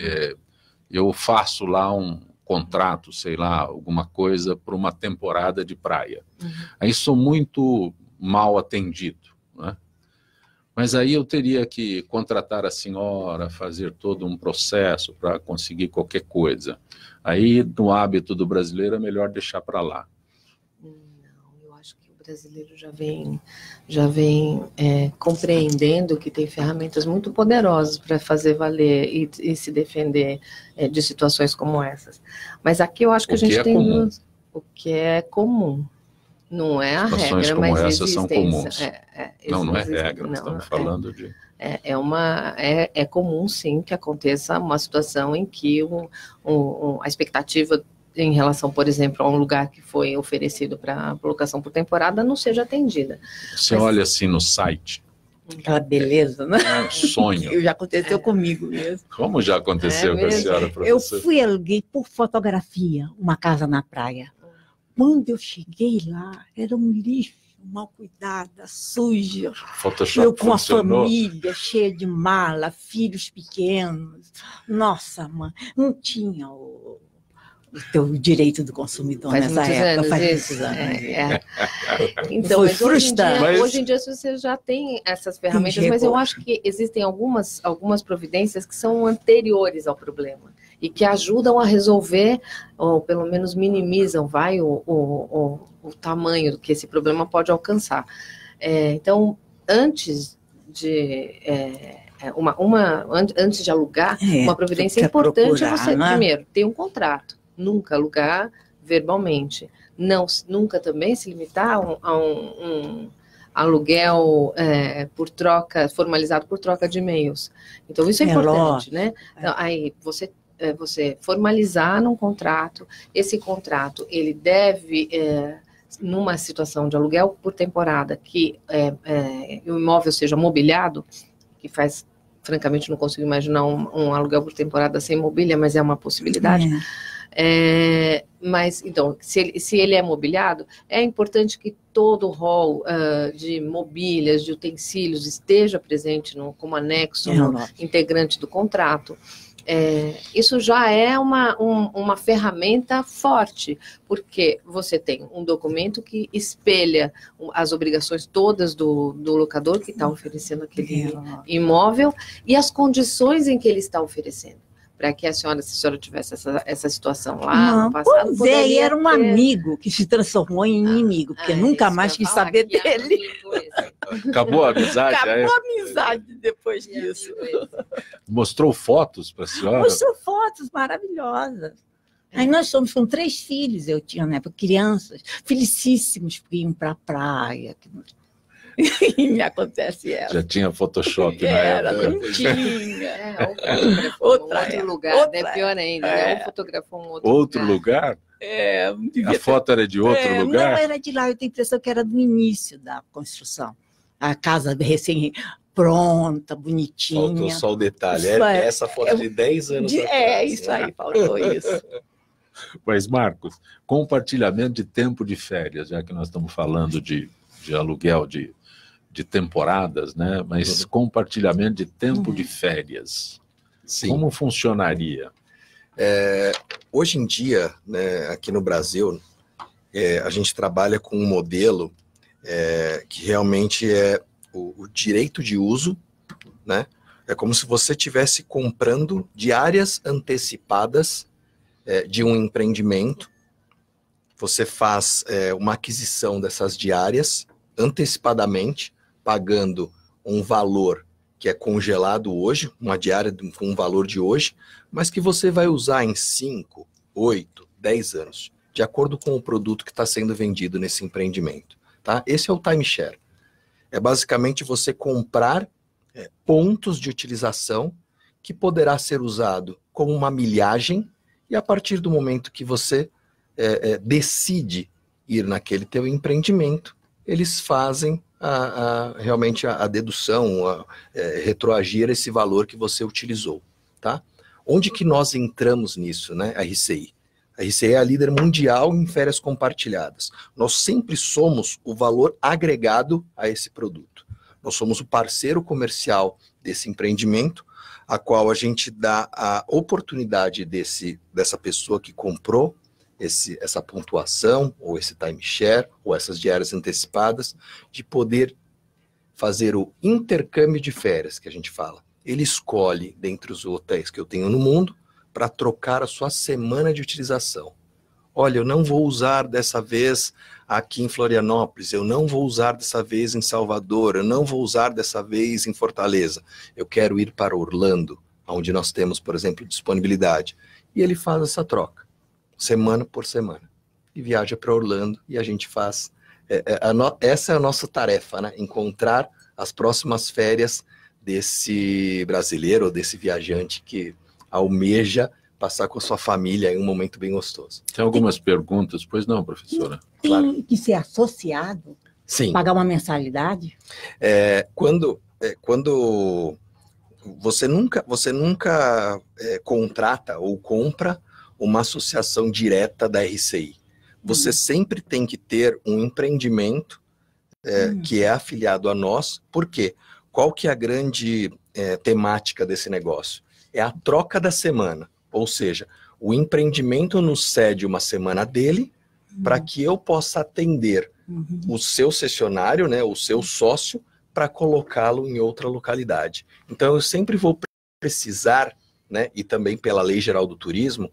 eu faço lá um contrato, sei lá, alguma coisa para uma temporada de praia. Uhum. Aí sou muito mal atendido, né? Mas aí eu teria que contratar a senhora, fazer todo um processo para conseguir qualquer coisa. Aí, no hábito do brasileiro, é melhor deixar para lá. Não, eu acho que o brasileiro já vem compreendendo que tem ferramentas muito poderosas para fazer valer e se defender de situações como essas. Mas aqui eu acho que a gente tem o que é comum. Não é a Situações regra, como mas essas são comuns. Não é regra, não, estamos falando de... É comum, sim, que aconteça uma situação em que a expectativa em relação, por exemplo, a um lugar que foi oferecido para locação por temporada não seja atendida. Você olha assim no site... Aquela beleza, né? É um sonho. Já aconteceu comigo mesmo. Como já aconteceu com a senhora, professora? Eu fui aluguei por fotografia uma casa na praia. Quando eu cheguei lá, era um lixo, mal cuidada, suja. Photoshop eu com funcionou. a família cheia de mala, filhos pequenos. Nossa, mãe, não tinha o teu direito do consumidor nessa época. Faz muitos anos. Então, foi mas frustrante. Hoje em dia você já tem essas ferramentas, mas eu acho que existem algumas providências que são anteriores ao problema e que ajudam a resolver, ou pelo menos minimizam, o tamanho que esse problema pode alcançar. Então, antes de alugar, uma providência importante é você, primeiro, ter um contrato. Nunca alugar verbalmente. Nunca também se limitar a um aluguel formalizado por troca de e-mails. Então, isso é importante, né? Então, aí, você formalizar num contrato, esse contrato, ele deve, numa situação de aluguel por temporada, que o imóvel seja mobiliado, que faz, francamente, não consigo imaginar um aluguel por temporada sem mobília, mas é uma possibilidade. Mas, então, se ele é mobiliado, é importante que todo o rol de mobílias, de utensílios, esteja presente como anexo, integrante do contrato. Isso já é uma ferramenta forte, porque você tem um documento que espelha as obrigações todas do locador que está oferecendo aquele imóvel e as condições em que ele está oferecendo. para que se a senhora tivesse essa situação lá Não, no passado? pois é, e era um amigo que se transformou em inimigo, porque nunca mais quis saber dele. Acabou a amizade? Acabou a amizade depois disso. Mostrou fotos para a senhora? Mostrou fotos maravilhosas. Aí nós somos com 3 filhos, eu tinha na época, crianças, felicíssimos, que iam para a praia. E me acontece ela. Já tinha Photoshop na época. Não tinha. Outro lugar, né? Pior ainda, né? Ou fotografou um outro lugar? A foto era de outro lugar? Não, era de lá, eu tenho a impressão que era do início da construção. A casa recém-pronta, bonitinha. Faltou só o detalhe, essa foto de 10 anos atrás. Isso aí, faltou isso. Mas, Marcos, compartilhamento de tempo de férias, já que nós estamos falando de aluguel de temporadas, né? Mas compartilhamento de tempo de férias. Sim. Como funcionaria? Hoje em dia, né, aqui no Brasil, a gente trabalha com um modelo que realmente é o direito de uso, né? É como se você estivesse comprando diárias antecipadas de um empreendimento. Você faz uma aquisição dessas diárias antecipadamente, pagando um valor que é congelado hoje, uma diária com um valor de hoje, mas que você vai usar em 5, 8, 10 anos, de acordo com o produto que está sendo vendido nesse empreendimento. Tá? Esse é o timeshare. É basicamente você comprar pontos de utilização que poderá ser usado como uma milhagem, e a partir do momento que você decide ir naquele teu empreendimento, eles fazem realmente a dedução, retroagir esse valor que você utilizou, tá? Onde que nós entramos nisso, né? A RCI. A RCI é a líder mundial em férias compartilhadas. Nós sempre somos o valor agregado a esse produto. Nós somos o parceiro comercial desse empreendimento, a qual a gente dá a oportunidade dessa pessoa que comprou essa pontuação, ou esse timeshare, ou essas diárias antecipadas, de poder fazer o intercâmbio de férias, que a gente fala. Ele escolhe, dentre os hotéis que eu tenho no mundo, para trocar a sua semana de utilização. Olha, eu não vou usar dessa vez aqui em Florianópolis, eu não vou usar dessa vez em Salvador, eu não vou usar dessa vez em Fortaleza. Eu quero ir para Orlando, onde nós temos, por exemplo, disponibilidade. E ele faz essa troca, semana por semana, e viaja para Orlando, e a gente faz, essa é a nossa tarefa, né? Encontrar as próximas férias desse brasileiro, ou desse viajante que almeja passar com a sua família em um momento bem gostoso. Tem algumas perguntas, pois não, professora? Tem Claro. que ser associado? Sim. Pagar uma mensalidade? Quando você nunca contrata ou compra uma associação direta da RCI. Você sempre tem que ter um empreendimento que é afiliado a nós. Por quê? Qual que é a grande temática desse negócio? É a troca da semana. Ou seja, o empreendimento nos cede uma semana dele para que eu possa atender o seu cessionário, né, o seu sócio, para colocá-lo em outra localidade. Então, eu sempre vou precisar, né, e também pela Lei Geral do Turismo,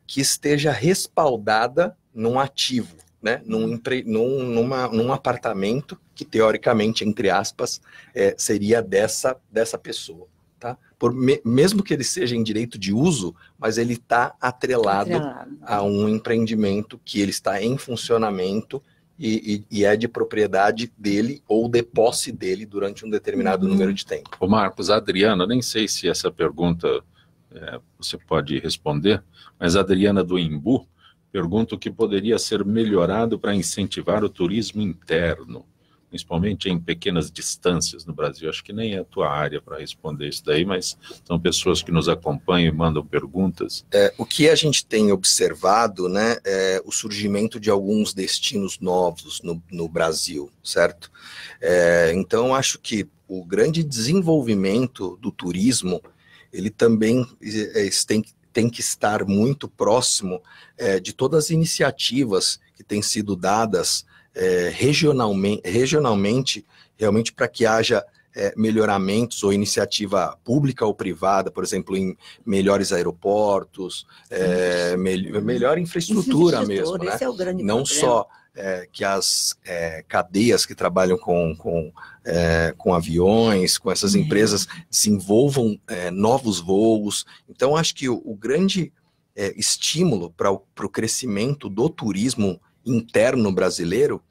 que esteja respaldada num ativo, né, num apartamento que, teoricamente, entre aspas, seria dessa pessoa. Tá? Mesmo que ele seja em direito de uso, mas ele está atrelado a um empreendimento que ele está em funcionamento e é de propriedade dele ou de posse dele durante um determinado número de tempo. Ô Marcos, a Adriana, nem sei se essa pergunta você pode responder, mas a Adriana do Imbu pergunta o que poderia ser melhorado para incentivar o turismo interno, principalmente em pequenas distâncias no Brasil. Acho que nem é a tua área para responder isso daí, mas são pessoas que nos acompanham e mandam perguntas. O que a gente tem observado, né, é o surgimento de alguns destinos novos no Brasil, certo? Então, acho que o grande desenvolvimento do turismo, ele também tem que estar muito próximo de todas as iniciativas que têm sido dadas regionalmente, realmente para que haja melhoramentos ou iniciativa pública ou privada, por exemplo, em melhores aeroportos, melhor infraestrutura mesmo, né? Esse é o grande não problema. só que as cadeias que trabalham com aviões, com essas empresas, desenvolvam novos voos. Então, acho que o grande estímulo para o crescimento do turismo interno brasileiro,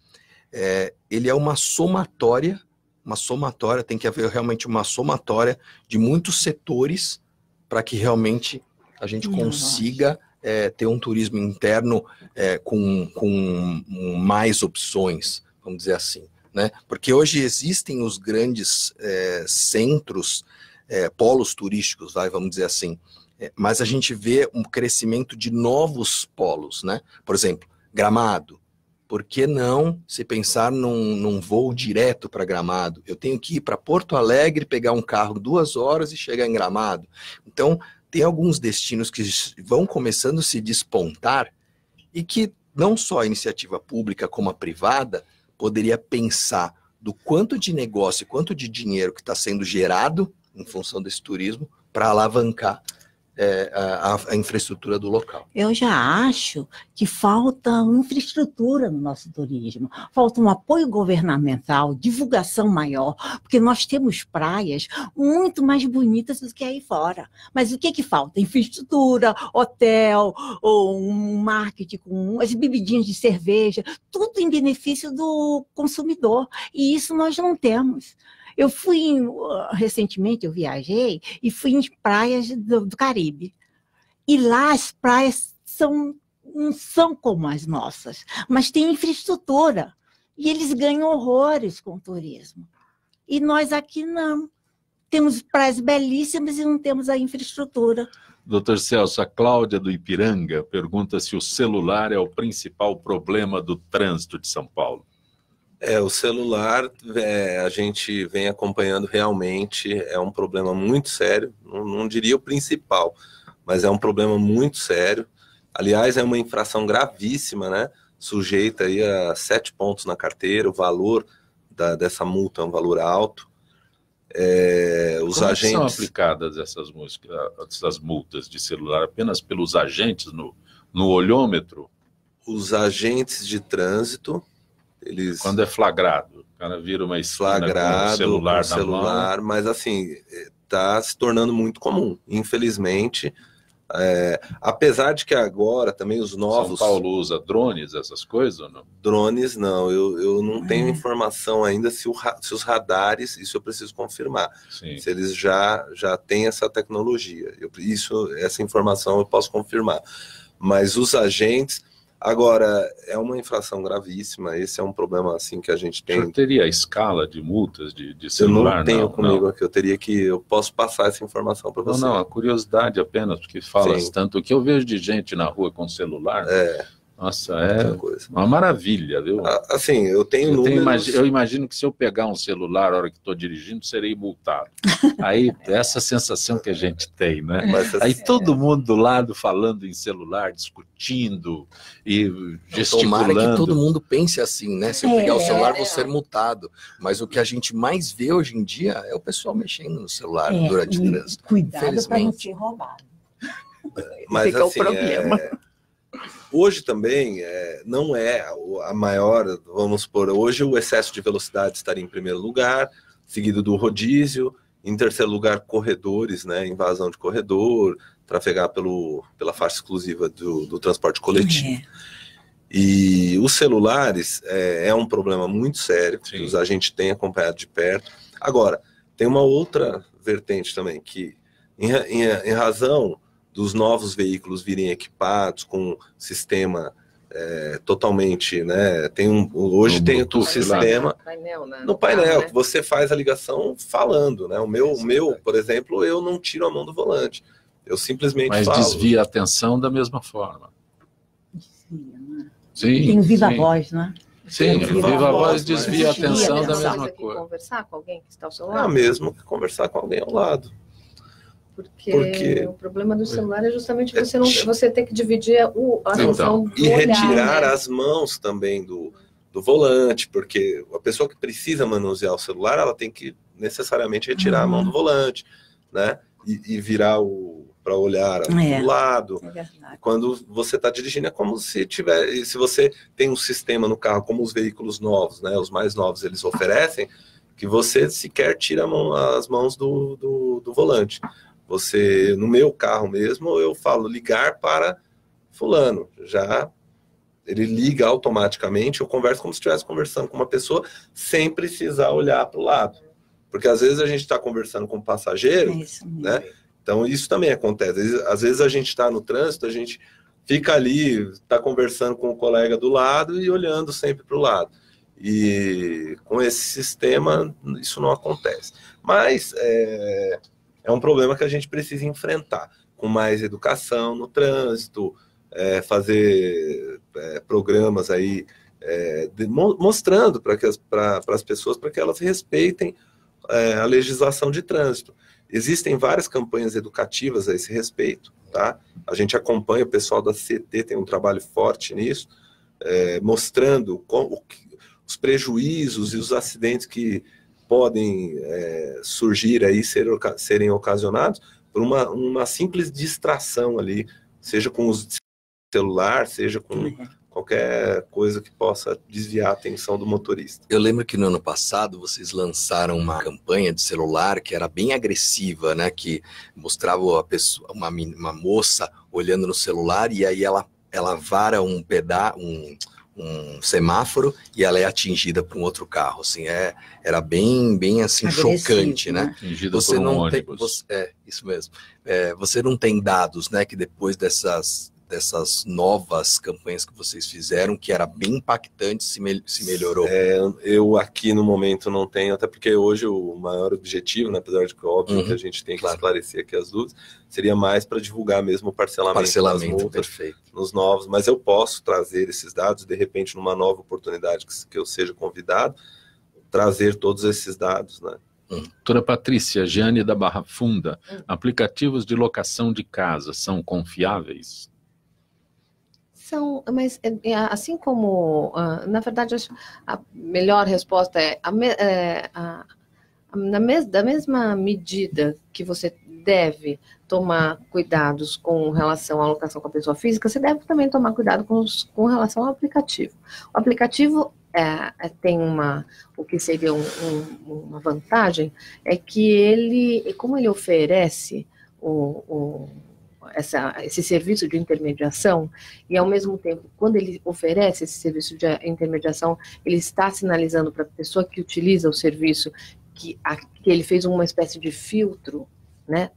ele é uma somatória, tem que haver realmente uma somatória de muitos setores para que realmente a gente consiga ter um turismo interno com mais opções, vamos dizer assim, né? Porque hoje existem os grandes centros, polos turísticos, vamos dizer assim, mas a gente vê um crescimento de novos polos, né? Por exemplo, Gramado. Por que não se pensar num voo direto para Gramado? Eu tenho que ir para Porto Alegre, pegar um carro 2 horas e chegar em Gramado. Então, tem alguns destinos que vão começando a se despontar e que não só a iniciativa pública como a privada poderia pensar do quanto de negócio e quanto de dinheiro que está sendo gerado em função desse turismo para alavancar a infraestrutura do local. Eu já acho que falta infraestrutura no nosso turismo, falta um apoio governamental, divulgação maior, porque nós temos praias muito mais bonitas do que aí fora. Mas o que falta? Infraestrutura, hotel, ou um marketing com as bebidinhas de cerveja, tudo em benefício do consumidor. E isso nós não temos. Eu recentemente eu viajei e fui em praias do Caribe. E lá as praias não são como as nossas, mas tem infraestrutura. E eles ganham horrores com o turismo. E nós aqui não. Temos praias belíssimas e não temos a infraestrutura. Doutor Celso, a Cláudia do Ipiranga pergunta se o celular é o principal problema do trânsito de São Paulo. O celular, a gente vem acompanhando realmente, é um problema muito sério, não diria o principal, mas é um problema muito sério. Aliás, é uma infração gravíssima, né? Sujeita aí a 7 pontos na carteira, o valor dessa multa é um valor alto. Os agentes... São aplicadas essas multas de celular apenas pelos agentes no olhômetro? Os agentes de trânsito... Quando é flagrado, o cara vira uma esquina com o celular na mão. Mas assim, está se tornando muito comum, infelizmente. Apesar de que agora também os novos... São Paulo usa drones, essas coisas ou não? Drones não, eu não tenho informação ainda se os radares, isso eu preciso confirmar. Sim. Se eles já têm essa tecnologia. Essa informação eu posso confirmar. Mas os agentes... Agora, é uma infração gravíssima, esse é um problema assim que a gente tem. Você teria a escala de multas de celular? Eu não tenho comigo aqui, eu posso passar essa informação para você. Não, a curiosidade apenas, porque fala tanto, o que eu vejo de gente na rua com celular, nossa, uma maravilha, viu? Assim, eu tenho números... Eu imagino que se eu pegar um celular na hora que estou dirigindo, serei multado. Aí, essa sensação que a gente tem, né? Aí todo mundo do lado falando em celular, discutindo e gesticulando. Tomara que todo mundo pense assim, né? Se eu pegar o celular, vou ser multado. Mas o que a gente mais vê hoje em dia é o pessoal mexendo no celular durante o trânsito. Cuidado para não ser roubado. Mas assim, o problema. Hoje também não é a maior, vamos supor, hoje o excesso de velocidade estaria em primeiro lugar, seguido do rodízio, em terceiro lugar corredores, né, invasão de corredor, trafegar pela faixa exclusiva do transporte coletivo. E os celulares é um problema muito sério, que a gente tem acompanhado de perto. Agora, tem uma outra vertente também, que em razão dos novos veículos virem equipados com sistema totalmente, né? Hoje tem o sistema no painel, que você faz a ligação falando, né? O meu, por exemplo, eu não tiro a mão do volante, eu simplesmente falo. Mas desvia a atenção da mesma forma. Desvia, né? Sim, tem viva voz, né? Sim, viva voz desvia a atenção da mesma coisa. Conversar com alguém que está ao seu lado? Mesmo que conversar com alguém ao lado. Porque o problema do celular é justamente você ter que dividir a função do e olhar, retirar né? as mãos também do volante, porque a pessoa que precisa manusear o celular, ela tem que necessariamente retirar a mão do volante, né? E virar para olhar do lado. Quando você está dirigindo, é como se se você tem um sistema no carro, como os veículos novos, né? Os mais novos, eles oferecem, que você sequer tira as mãos do volante. Você, no meu carro mesmo, eu falo ligar para fulano, já ele liga automaticamente, eu converso como se estivesse conversando com uma pessoa, sem precisar olhar para o lado. Porque às vezes a gente está conversando com um passageiro, né? Então isso também acontece. Às vezes a gente está no trânsito, a gente fica ali, está conversando com o colega do lado e olhando sempre para o lado. E com esse sistema, isso não acontece. Mas é um problema que a gente precisa enfrentar, com mais educação no trânsito, fazer programas aí, mostrando para as pessoas, para que elas respeitem a legislação de trânsito. Existem várias campanhas educativas a esse respeito, tá? A gente acompanha, o pessoal da CT tem um trabalho forte nisso, mostrando os prejuízos e os acidentes que podem surgir aí, serem ocasionados por uma simples distração ali, seja com o celular, seja com qualquer coisa que possa desviar a atenção do motorista. Eu lembro que no ano passado vocês lançaram uma campanha de celular que era bem agressiva, né? Que mostrava uma moça olhando no celular e aí ela vara um semáforo e ela é atingida por um outro carro, assim, era bem assim, agressivo, chocante, né? Atingida por um ônibus. Isso mesmo. Você não tem dados, né, que depois dessas novas campanhas que vocês fizeram, que era bem impactante, se melhorou? Eu aqui no momento não tenho, até porque hoje o maior objetivo, né, apesar de que óbvio que a gente tem que esclarecer aqui as dúvidas, seria mais para divulgar mesmo o parcelamento das multas, perfeito, nos novos, mas eu posso trazer esses dados, de repente numa nova oportunidade que eu seja convidado, trazer todos esses dados, né? Doutora Patrícia, Jeane da Barra Funda, aplicativos de locação de casa são confiáveis? Mas assim como, na verdade, a melhor resposta da mesma medida que você deve tomar cuidados com relação à alocação com a pessoa física, você deve também tomar cuidado com relação ao aplicativo. O aplicativo tem o que seria uma vantagem, é que como ele oferece esse serviço de intermediação, e ao mesmo tempo, quando ele oferece esse serviço de intermediação, ele está sinalizando para a pessoa que utiliza o serviço que ele fez uma espécie de filtro, né?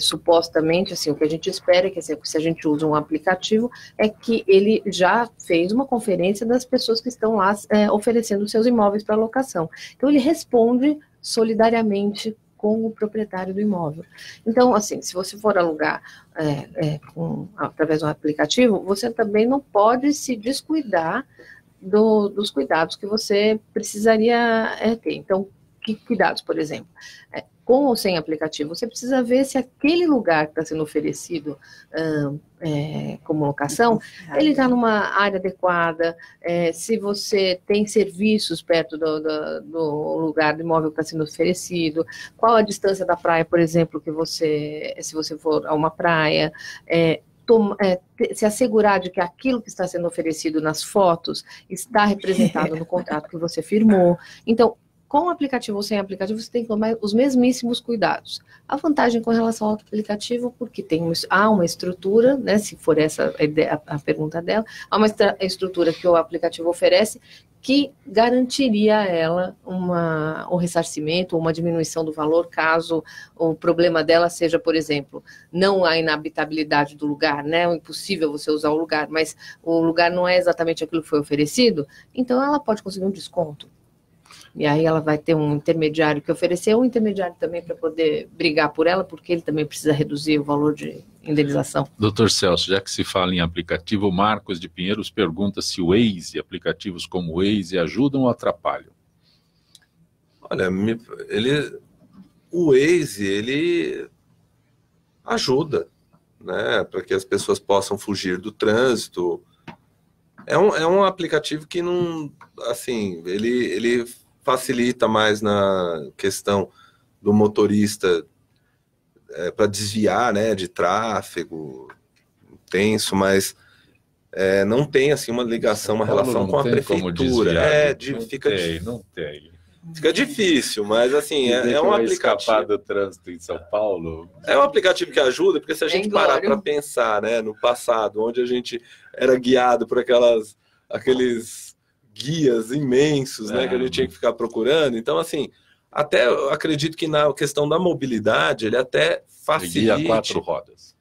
Supostamente, assim, o que a gente espera é que, assim, se a gente usa um aplicativo, é que ele já fez uma conferência das pessoas que estão lá oferecendo seus imóveis para locação. Então, ele responde solidariamente com o proprietário do imóvel. Então, assim, se você for alugar através de um aplicativo, você também não pode se descuidar dos cuidados que você precisaria ter. Então, que cuidados, por exemplo? Com ou sem aplicativo, você precisa ver se aquele lugar que está sendo oferecido como locação, ele está numa área adequada, se você tem serviços perto do lugar do imóvel que está sendo oferecido, qual a distância da praia, por exemplo, se você for a uma praia, se assegurar de que aquilo que está sendo oferecido nas fotos está representado no contrato que você firmou. Então, com aplicativo ou sem aplicativo, você tem que tomar os mesmíssimos cuidados. A vantagem com relação ao aplicativo, porque há uma estrutura, né, se for essa a pergunta dela, há uma estrutura que o aplicativo oferece que garantiria a ela um ressarcimento, uma diminuição do valor, caso o problema dela seja, por exemplo, não a inabitabilidade do lugar, né, o impossível você usar o lugar, mas o lugar não é exatamente aquilo que foi oferecido, então ela pode conseguir um desconto. E aí ela vai ter um intermediário que ofereceu, um intermediário também para poder brigar por ela, porque ele também precisa reduzir o valor de indenização. Doutor Celso, já que se fala em aplicativo, o Marcos de Pinheiros pergunta se o Waze, aplicativos como o Waze, ajudam ou atrapalham? Olha, o Waze, ele ajuda, né, para que as pessoas possam fugir do trânsito, É um aplicativo que não, assim, ele facilita mais na questão do motorista para desviar, né, de tráfego tenso, mas não tem assim uma ligação, uma relação com a prefeitura. Não tem. Fica difícil, mas assim, é um aplicativo. Escapar do trânsito em São Paulo. É um aplicativo que ajuda, porque se a gente parar para pensar, né, no passado, onde a gente era guiado por aqueles guias imensos, né, que a gente tinha que ficar procurando. Então, assim, até eu acredito que na questão da mobilidade, ele até facilita. Guia 4 rodas.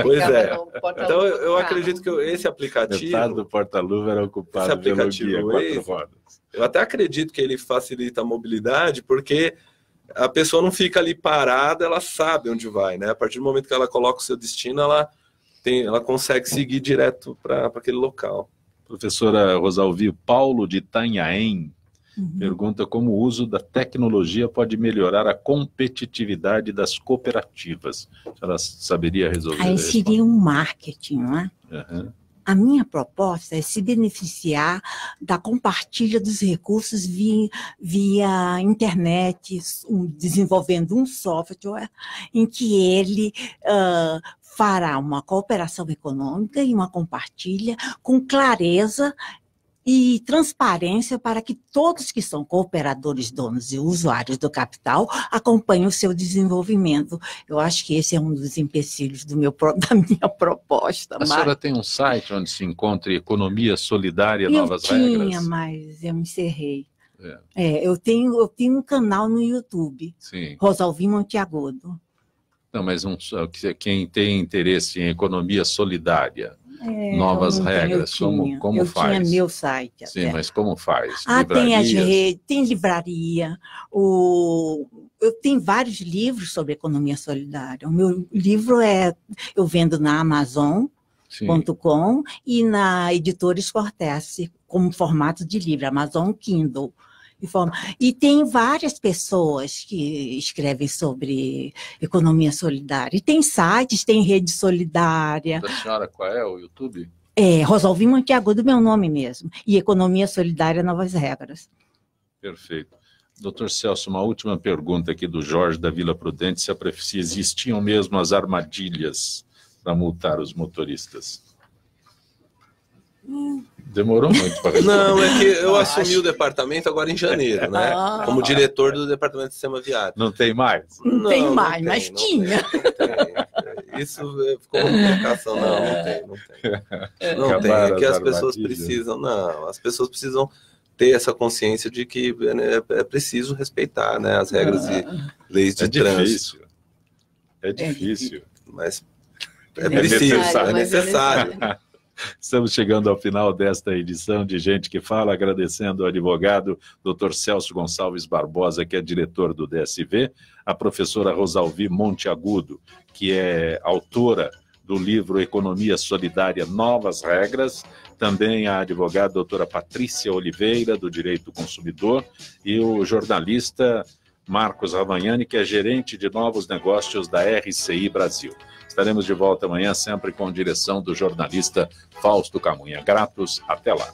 Pois é. Então, eu acredito que esse aplicativo... Metade do porta-luva era ocupado pelo guia 4 rodas. Eu até acredito que ele facilita a mobilidade, porque a pessoa não fica ali parada, ela sabe onde vai, né? A partir do momento que ela coloca o seu destino, ela consegue seguir direto para aquele local. Professora Rosalvi, Paulo de Itanhaém pergunta como o uso da tecnologia pode melhorar a competitividade das cooperativas. Ela saberia resolver isso? Aí seria um marketing, não é? Uhum. A minha proposta é se beneficiar da compartilha dos recursos via internet, desenvolvendo um software em que ele fará uma cooperação econômica e uma compartilha com clareza e transparência para que todos que são cooperadores, donos e usuários do capital acompanhem o seu desenvolvimento. Eu acho que esse é um dos empecilhos da minha proposta. A senhora tem um site onde se encontra Economia Solidária Novas Regras? Eu tinha, mas eu encerrei. Eu tenho um canal no YouTube, Rosalvi Monteagudo. Não, mas quem tem interesse em economia solidária, novas regras, como faz? Eu tinha meu site até. Sim, mas como faz? Tem as redes, tem livraria, eu tenho vários livros sobre economia solidária. O meu livro eu vendo na Amazon.com e na Editores Cortese, como formato de livro, Amazon Kindle. E tem várias pessoas que escrevem sobre economia solidária. E tem sites, tem rede solidária. Da senhora, qual é o YouTube? Rosalvi Monteagudo, meu nome mesmo. E Economia Solidária Novas Regras. Perfeito. Doutor Celso, uma última pergunta aqui do Jorge da Vila Prudente, se existiam mesmo as armadilhas para multar os motoristas. Demorou muito para responder. Não, é que eu assumi o departamento agora em janeiro, né? Como diretor do Departamento de Sistema Viário. Não tem mais? Não tem mais, mas tinha. Isso ficou uma complicação. Não tem. É que as pessoas precisam, as pessoas precisam ter essa consciência de que é preciso respeitar, né, as regras e leis de trânsito. É difícil. Mas é preciso, é necessário. Estamos chegando ao final desta edição de Gente que Fala, agradecendo ao advogado Dr. Celso Gonçalves Barbosa, que é diretor do DSV, a professora Rosalvi Monteagudo, que é autora do livro Economia Solidária Novas Regras, também a advogada doutora Patrícia Oliveira, do Direito do Consumidor, e o jornalista Marcos Ravagnani, que é gerente de novos negócios da RCI Brasil. Estaremos de volta amanhã, sempre com direção do jornalista Fausto Camunha. Gratos, até lá.